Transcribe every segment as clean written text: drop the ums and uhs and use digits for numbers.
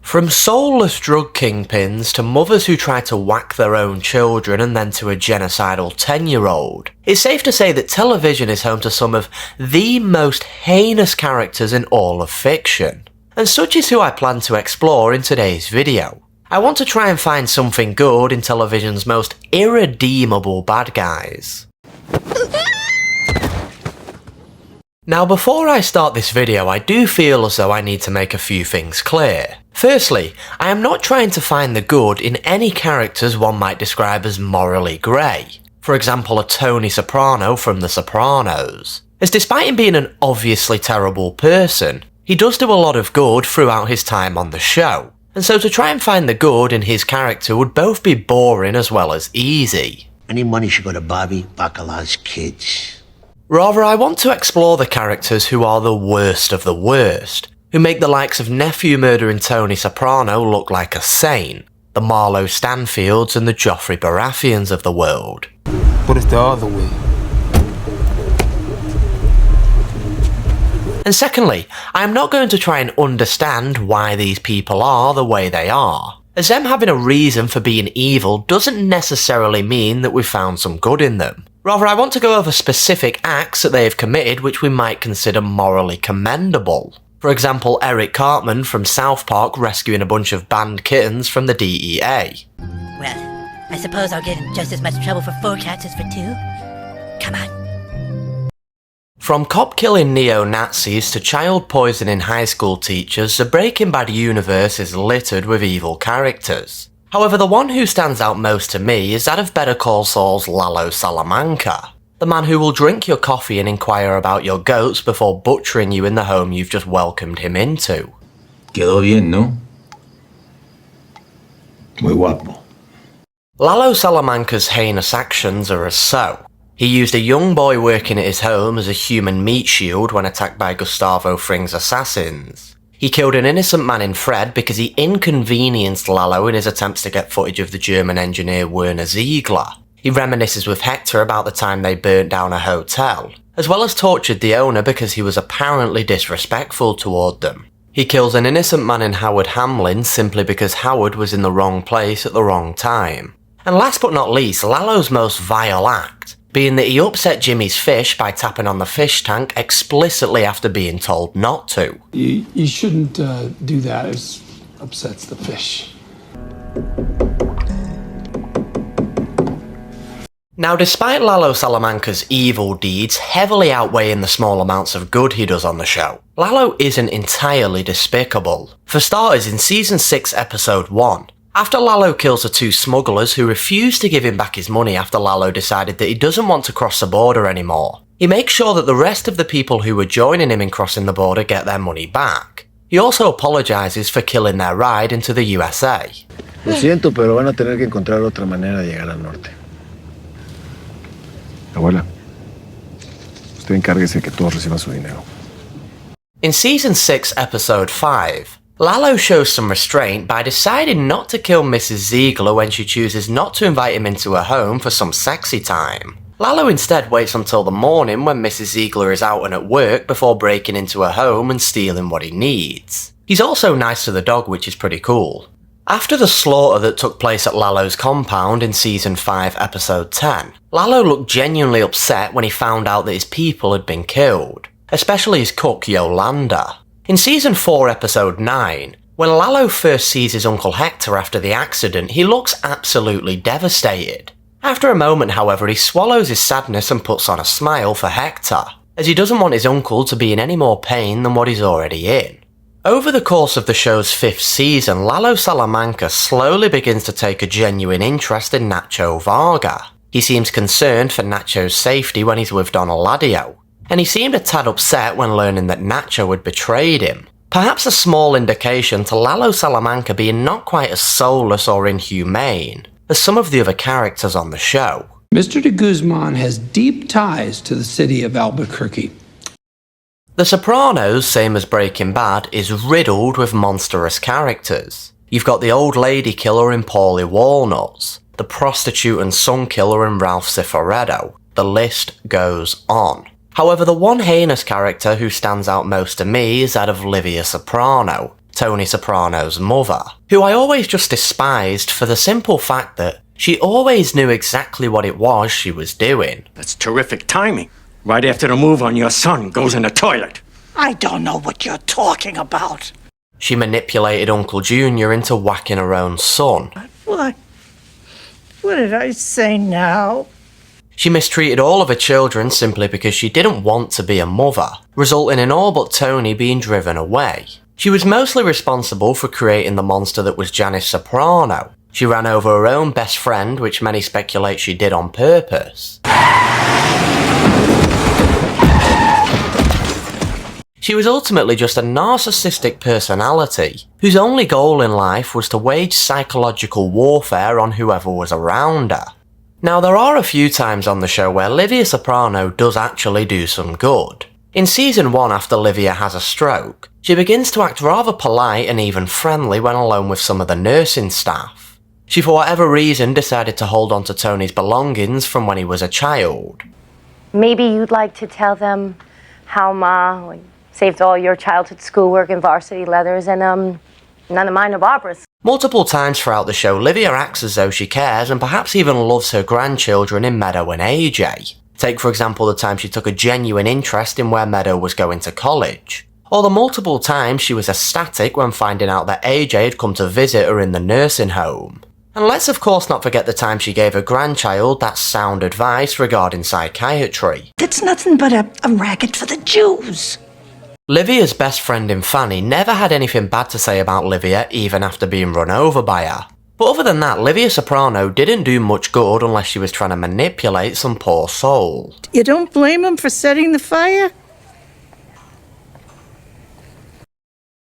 From soulless drug kingpins to mothers who try to whack their own children and then to a genocidal 10-year-old, it's safe to say that television is home to some of the most heinous characters in all of fiction. And such is who I plan to explore in today's video. I want to try and find something good in television's most irredeemable bad guys. Now before I start this video, I do feel as though I need to make a few things clear. Firstly, I am not trying to find the good in any characters one might describe as morally grey. For example, a Tony Soprano from The Sopranos. As despite him being an obviously terrible person, he does do a lot of good throughout his time on the show. And so to try and find the good in his character would both be boring as well as easy. Any money should go to Bobby Bacala's kids. Rather, I want to explore the characters who are the worst of the worst, who make the likes of nephew murdering Tony Soprano look like a saint, the Marlo Stanfields and the Joffrey Baratheons of the world. But it's the other way. And secondly, I am not going to try and understand why these people are the way they are, as them having a reason for being evil doesn't necessarily mean that we've found some good in them. Rather, I want to go over specific acts that they have committed which we might consider morally commendable. For example, Eric Cartman from South Park rescuing a bunch of banned kittens from the DEA. Well, I suppose I'll get in just as much trouble for 4 cats as for 2. Come on. From cop-killing neo-Nazis to child poisoning high school teachers, the Breaking Bad universe is littered with evil characters. However, the one who stands out most to me is that of Better Call Saul's Lalo Salamanca, the man who will drink your coffee and inquire about your goats before butchering you in the home you've just welcomed him into. Quedó bien, ¿no? Muy guapo. Lalo Salamanca's heinous actions are as so. He used a young boy working at his home as a human meat shield when attacked by Gustavo Fring's assassins. He killed an innocent man in Fred because he inconvenienced Lalo in his attempts to get footage of the German engineer Werner Ziegler. He reminisces with Hector about the time they burnt down a hotel, as well as tortured the owner because he was apparently disrespectful toward them. He kills an innocent man in Howard Hamlin simply because Howard was in the wrong place at the wrong time. And last but not least, Lalo's most vile act, being that he upset Jimmy's fish by tapping on the fish tank explicitly after being told not to. You shouldn't do that, it upsets the fish. Now, despite Lalo Salamanca's evil deeds heavily outweighing the small amounts of good he does on the show, Lalo isn't entirely despicable. For starters, in Season 6 Episode 1, after Lalo kills the 2 smugglers who refuse to give him back his money after Lalo decided that he doesn't want to cross the border anymore, he makes sure that the rest of the people who were joining him in crossing the border get their money back. He also apologises for killing their ride into the USA. Lo siento, pero van a tener que encontrar otra manera de llegar al norte. Abuela, usted encárguese que todos reciban su dinero. In Season 6 Episode 5, Lalo shows some restraint by deciding not to kill Mrs. Ziegler when she chooses not to invite him into her home for some sexy time. Lalo instead waits until the morning when Mrs. Ziegler is out and at work before breaking into her home and stealing what he needs. He's also nice to the dog, which is pretty cool. After the slaughter that took place at Lalo's compound in Season 5 Episode 10, Lalo looked genuinely upset when he found out that his people had been killed, especially his cook Yolanda. In Season 4 Episode 9, when Lalo first sees his Uncle Hector after the accident, he looks absolutely devastated. After a moment, however, he swallows his sadness and puts on a smile for Hector, as he doesn't want his uncle to be in any more pain than what he's already in. Over the course of the show's 5th season, Lalo Salamanca slowly begins to take a genuine interest in Nacho Varga. He seems concerned for Nacho's safety when he's with Don Eladio, and he seemed a tad upset when learning that Nacho had betrayed him. Perhaps a small indication to Lalo Salamanca being not quite as soulless or inhumane as some of the other characters on the show. Mr. de Guzman has deep ties to the city of Albuquerque. The Sopranos, same as Breaking Bad, is riddled with monstrous characters. You've got the old lady killer in Paulie Walnuts, the prostitute and son killer in Ralph Cifaretto. The list goes on. However, the one heinous character who stands out most to me is that of Livia Soprano, Tony Soprano's mother, who I always just despised for the simple fact that she always knew exactly what it was she was doing. That's terrific timing. Right after the move on your son goes in the toilet. I don't know what you're talking about. She manipulated Uncle Junior into whacking her own son. What? What did I say now? She mistreated all of her children simply because she didn't want to be a mother, resulting in all but Tony being driven away. She was mostly responsible for creating the monster that was Janice Soprano. She ran over her own best friend, which many speculate she did on purpose. She was ultimately just a narcissistic personality, whose only goal in life was to wage psychological warfare on whoever was around her. Now, there are a few times on the show where Livia Soprano does actually do some good. In season 1, after Livia has a stroke, she begins to act rather polite and even friendly when alone with some of the nursing staff. She for whatever reason decided to hold on to Tony's belongings from when he was a child. Maybe you'd like to tell them how Ma saved all your childhood schoolwork and varsity leathers and none of mine are Barbara's. Multiple times throughout the show, Livia acts as though she cares and perhaps even loves her grandchildren in Meadow and AJ. Take for example the time she took a genuine interest in where Meadow was going to college. Or the multiple times she was ecstatic when finding out that AJ had come to visit her in the nursing home. And let's of course not forget the time she gave her grandchild that sound advice regarding psychiatry. That's nothing but a racket for the Jews. Livia's best friend in Fanny never had anything bad to say about Livia even after being run over by her. But other than that, Livia Soprano didn't do much good unless she was trying to manipulate some poor soul. You don't blame him for setting the fire?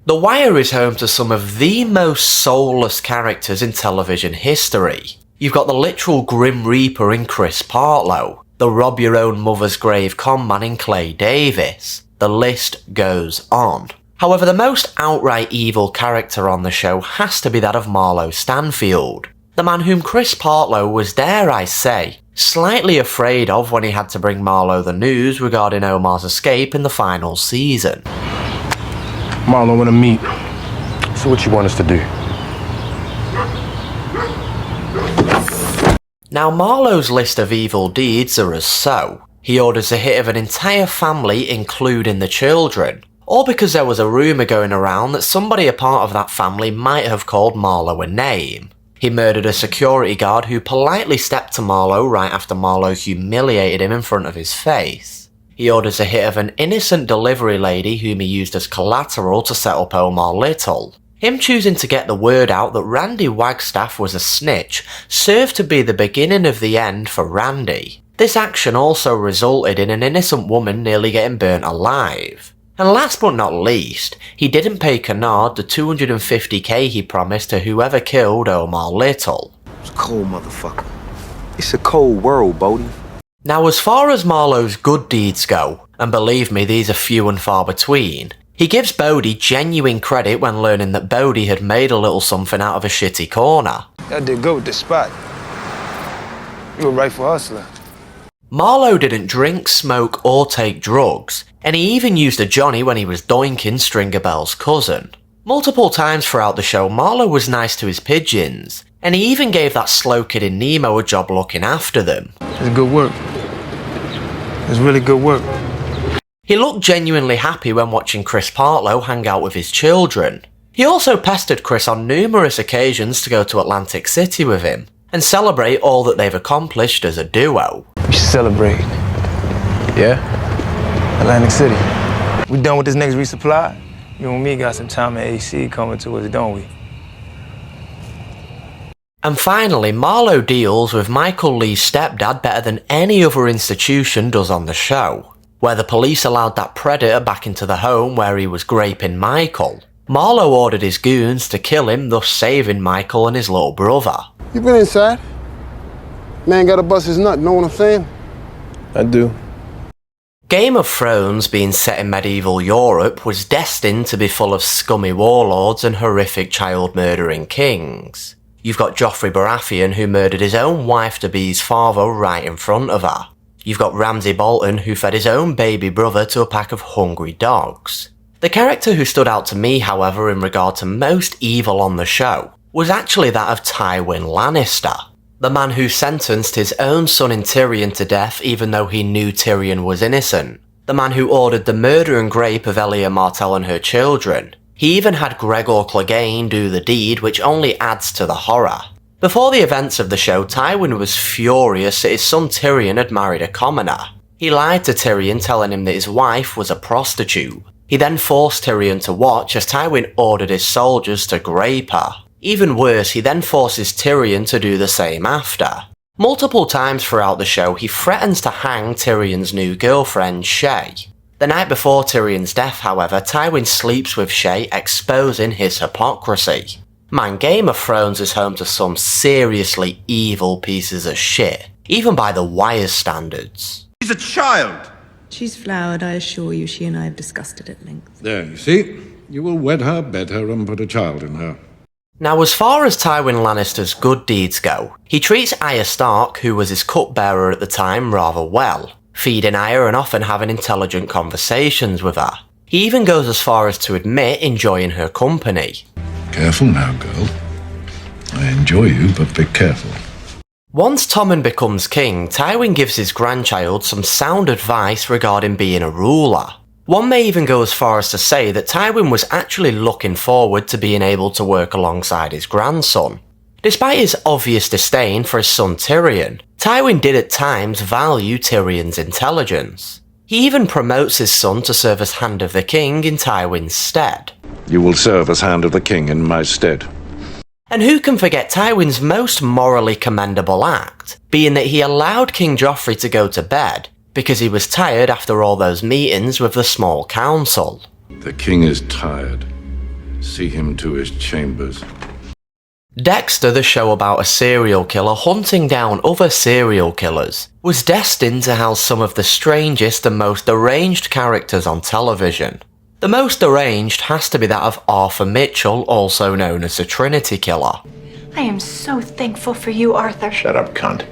The Wire is home to some of the most soulless characters in television history. You've got the literal Grim Reaper in Chris Partlow, the rob your own mother's grave conman in Clay Davis. The list goes on. However, the most outright evil character on the show has to be that of Marlo Stanfield, the man whom Chris Partlow was, dare I say, slightly afraid of when he had to bring Marlo the news regarding Omar's escape in the final season. Marlo, wanna meet. So what you want us to do? Now, Marlo's list of evil deeds are as so. He orders the hit of an entire family, including the children, all because there was a rumour going around that somebody a part of that family might have called Marlo a name. He murdered a security guard who politely stepped to Marlo right after Marlo humiliated him in front of his face. He orders a hit of an innocent delivery lady whom he used as collateral to set up Omar Little. Him choosing to get the word out that Randy Wagstaff was a snitch served to be the beginning of the end for Randy. This action also resulted in an innocent woman nearly getting burnt alive. And last but not least, he didn't pay Kennard the $250k he promised to whoever killed Omar Little. It's cold, motherfucker. It's a cold world, Bodie. Now, as far as Marlo's good deeds go, and believe me, these are few and far between, he gives Bodie genuine credit when learning that Bodie had made a little something out of a shitty corner. I did good with this spot. You were right for hustler. Marlo didn't drink, smoke, or take drugs, and he even used a Johnny when he was doinking Stringer Bell's cousin. Multiple times throughout the show, Marlo was nice to his pigeons, and he even gave that slow kid in Nemo a job looking after them. It's good work. It's really good work. He looked genuinely happy when watching Chris Partlow hang out with his children. He also pestered Chris on numerous occasions to go to Atlantic City with him, and celebrate all that they've accomplished as a duo. We should celebrate. Yeah? Atlantic City. We done with this next resupply? You and me got some time and AC coming to us, don't we? And finally, Marlo deals with Michael Lee's stepdad better than any other institution does on the show. Where the police allowed that predator back into the home where he was graping Michael, Marlo ordered his goons to kill him, thus saving Michael and his little brother. You been inside? Man gotta bust his nut, know what I'm saying? I do. Game of Thrones, being set in medieval Europe, was destined to be full of scummy warlords and horrific child-murdering kings. You've got Joffrey Baratheon, who murdered his own wife-to-be's father right in front of her. You've got Ramsay Bolton, who fed his own baby brother to a pack of hungry dogs. The character who stood out to me, however, in regard to most evil on the show, was actually that of Tywin Lannister. The man who sentenced his own son in Tyrion to death even though he knew Tyrion was innocent. The man who ordered the murder and rape of Elia Martell and her children. He even had Gregor Clegane do the deed, which only adds to the horror. Before the events of the show, Tywin was furious that his son Tyrion had married a commoner. He lied to Tyrion, telling him that his wife was a prostitute. He then forced Tyrion to watch as Tywin ordered his soldiers to grape her. Even worse, he then forces Tyrion to do the same after. Multiple times throughout the show, he threatens to hang Tyrion's new girlfriend, Shae. The night before Tyrion's death, however, Tywin sleeps with Shae, exposing his hypocrisy. Man, Game of Thrones is home to some seriously evil pieces of shit, even by the Wire's standards. She's a child! She's flowered, I assure you. She and I have discussed it at length. There, you see? You will wed her, bed her, and put a child in her. Now, as far as Tywin Lannister's good deeds go, he treats Arya Stark, who was his cupbearer at the time, rather well, feeding Arya and often having intelligent conversations with her. He even goes as far as to admit enjoying her company. Careful now, girl. I enjoy you, but be careful. Once Tommen becomes king, Tywin gives his grandchild some sound advice regarding being a ruler. One may even go as far as to say that Tywin was actually looking forward to being able to work alongside his grandson. Despite his obvious disdain for his son Tyrion, Tywin did at times value Tyrion's intelligence. He even promotes his son to serve as Hand of the King in Tywin's stead. You will serve as Hand of the King in my stead. And who can forget Tywin's most morally commendable act, being that he allowed King Joffrey to go to bed because he was tired after all those meetings with the small council. The king is tired. See him to his chambers. Dexter, the show about a serial killer hunting down other serial killers, was destined to house some of the strangest and most deranged characters on television. The most deranged has to be that of Arthur Mitchell, also known as the Trinity Killer. I am so thankful for you, Arthur. Shut up, cunt.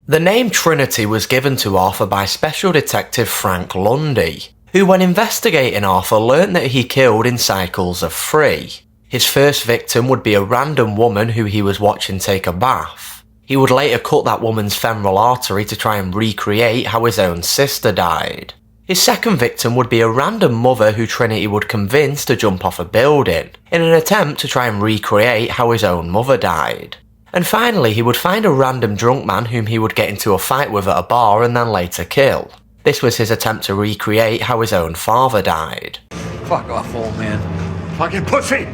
The name Trinity was given to Arthur by Special Detective Frank Lundy, who when investigating Arthur learned that he killed in cycles of 3. His first victim would be a random woman who he was watching take a bath. He would later cut that woman's femoral artery to try and recreate how his own sister died. His second victim would be a random mother who Trinity would convince to jump off a building, in an attempt to try and recreate how his own mother died. And finally, he would find a random drunk man whom he would get into a fight with at a bar and then later kill. This was his attempt to recreate how his own father died. Fuck off, old man. Fucking pussy!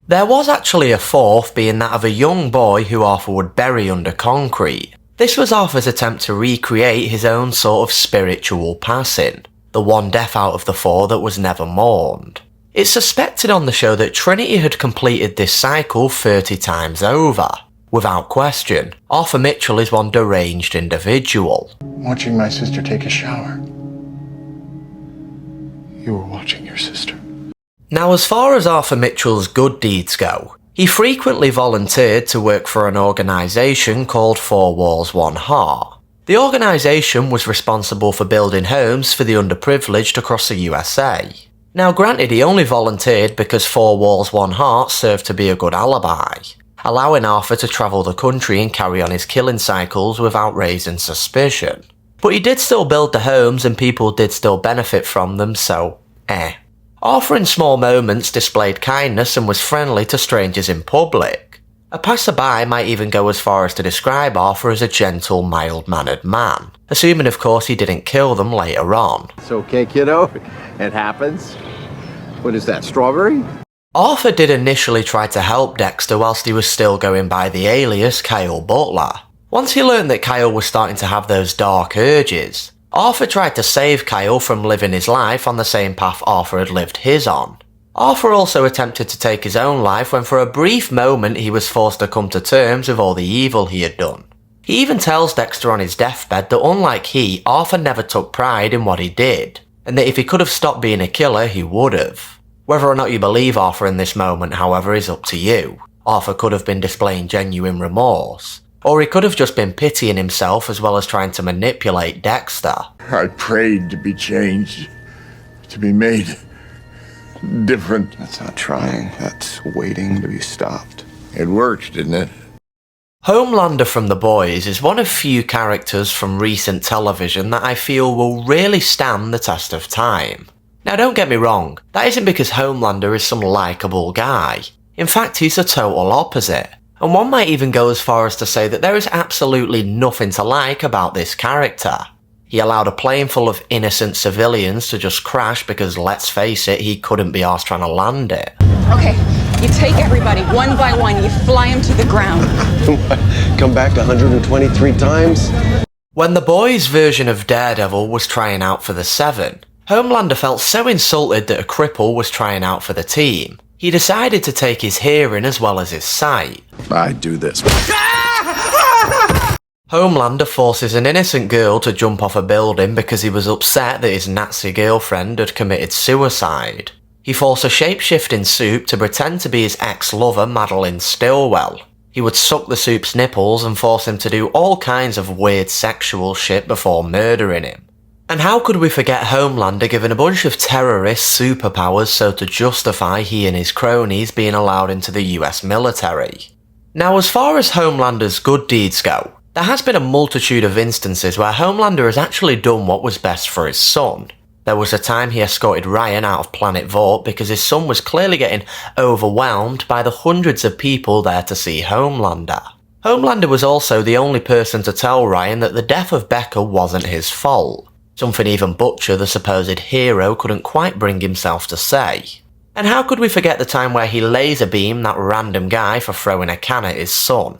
There was actually a fourth, being that of a young boy who Arthur would bury under concrete. This was Arthur's attempt to recreate his own sort of spiritual passing, the one death out of the 4 that was never mourned. It's suspected on the show that Trinity had completed this cycle 30 times over. Without question, Arthur Mitchell is one deranged individual. Watching my sister take a shower. You were watching your sister. Now, as far as Arthur Mitchell's good deeds go, he frequently volunteered to work for an organisation called 4 Walls, 1 Heart. The organisation was responsible for building homes for the underprivileged across the USA. Now granted, he only volunteered because 4 Walls, 1 Heart served to be a good alibi, allowing Arthur to travel the country and carry on his killing cycles without raising suspicion. But he did still build the homes and people did still benefit from them, so Arthur in small moments displayed kindness and was friendly to strangers in public. A passerby might even go as far as to describe Arthur as a gentle, mild-mannered man, assuming of course he didn't kill them later on. It's okay, kiddo. It happens. What is that, strawberry? Arthur did initially try to help Dexter whilst he was still going by the alias Kyle Butler. Once he learned that Kyle was starting to have those dark urges, Arthur tried to save Kyle from living his life on the same path Arthur had lived his on. Arthur also attempted to take his own life when for a brief moment he was forced to come to terms with all the evil he had done. He even tells Dexter on his deathbed that unlike he, Arthur never took pride in what he did, and that if he could have stopped being a killer, he would have. Whether or not you believe Arthur in this moment, however, is up to you. Arthur could have been displaying genuine remorse, or he could have just been pitying himself as well as trying to manipulate Dexter. I prayed to be changed, to be made different. That's not trying. That's waiting to be stopped. It worked, didn't it? Homelander from The Boys is one of few characters from recent television that I feel will really stand the test of time. Now don't get me wrong, that isn't because Homelander is some likeable guy. In fact, he's the total opposite. And one might even go as far as to say that there is absolutely nothing to like about this character. He allowed a plane full of innocent civilians to just crash because, let's face it, he couldn't be arsed trying to land it. Okay, you take everybody one by one, you fly them to the ground. Come back 123 times? When The Boys' version of Daredevil was trying out for the Seven, Homelander felt so insulted that a cripple was trying out for the team, he decided to take his hearing as well as his sight. I do this. Homelander forces an innocent girl to jump off a building because he was upset that his Nazi girlfriend had committed suicide. He forced a shape-shifting Soup to pretend to be his ex-lover Madeline Stillwell. He would suck the Soup's nipples and force him to do all kinds of weird sexual shit before murdering him. And how could we forget Homelander giving a bunch of terrorists superpowers so to justify he and his cronies being allowed into the US military? Now, as far as Homelander's good deeds go, there has been a multitude of instances where Homelander has actually done what was best for his son. There was a time he escorted Ryan out of Planet Vought because his son was clearly getting overwhelmed by the hundreds of people there to see Homelander. Homelander was also the only person to tell Ryan that the death of Becca wasn't his fault. Something even Butcher, the supposed hero, couldn't quite bring himself to say. And how could we forget the time where he laser beamed that random guy for throwing a can at his son?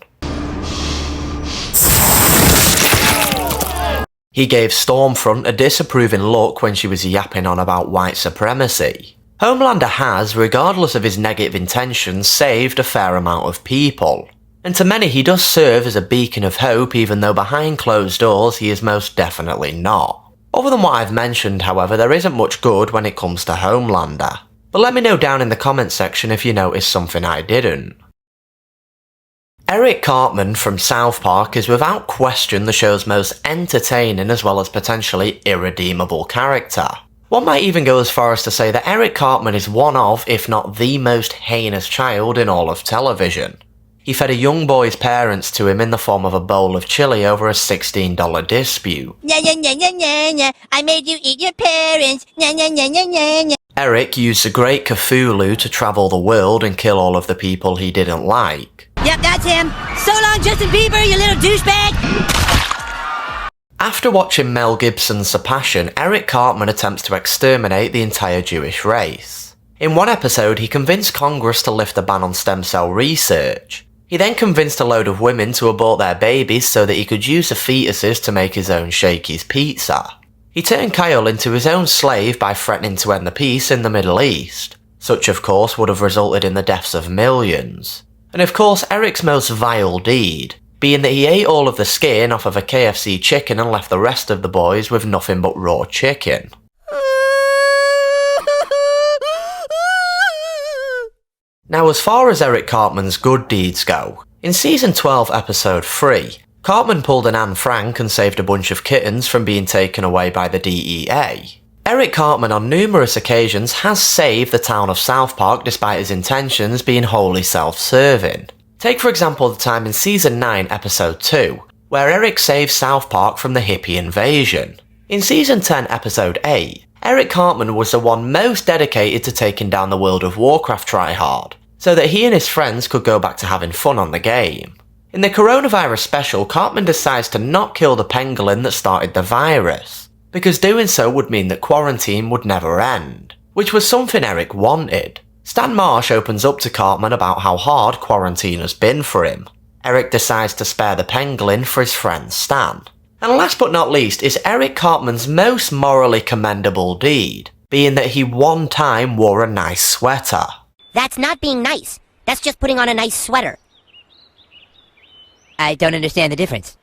He gave Stormfront a disapproving look when she was yapping on about white supremacy. Homelander has, regardless of his negative intentions, saved a fair amount of people. And to many he does serve as a beacon of hope, even though behind closed doors he is most definitely not. Other than what I've mentioned, however, there isn't much good when it comes to Homelander. But let me know down in the comments section if you noticed something I didn't. Eric Cartman from South Park is without question the show's most entertaining as well as potentially irredeemable character. One might even go as far as to say that Eric Cartman is one of, if not the most heinous child in all of television. He fed a young boy's parents to him in the form of a bowl of chili over a $16 dispute. Nya nya nya nya nya nya. I made you eat your parents. Nya nya nya nya nya nya. Eric used the great Cthulhu to travel the world and kill all of the people he didn't like. Yep, that's him. So long, Justin Bieber, you little douchebag! After watching Mel Gibson's The Passion, Eric Cartman attempts to exterminate the entire Jewish race. In one episode, he convinced Congress to lift the ban on stem cell research. He then convinced a load of women to abort their babies so that he could use the fetuses to make his own Shakey's pizza. He turned Kyle into his own slave by threatening to end the peace in the Middle East. Such, of course, would have resulted in the deaths of millions. And of course, Eric's most vile deed being that he ate all of the skin off of a KFC chicken and left the rest of the boys with nothing but raw chicken. Now, as far as Eric Cartman's good deeds go, in Season 12, Episode 3, Cartman pulled an Anne Frank and saved a bunch of kittens from being taken away by the DEA. Eric Cartman on numerous occasions has saved the town of South Park despite his intentions being wholly self-serving. Take for example the time in Season 9 Episode 2, where Eric saved South Park from the hippie invasion. In Season 10 Episode 8, Eric Cartman was the one most dedicated to taking down the World of Warcraft tryhard, so that he and his friends could go back to having fun on the game. In the coronavirus special, Cartman decides to not kill the pangolin that started the virus, because doing so would mean that quarantine would never end, which was something Eric wanted. Stan Marsh opens up to Cartman about how hard quarantine has been for him. Eric decides to spare the pangolin for his friend Stan. And last but not least is Eric Cartman's most morally commendable deed, being that he one time wore a nice sweater. That's not being nice. That's just putting on a nice sweater. I don't understand the difference.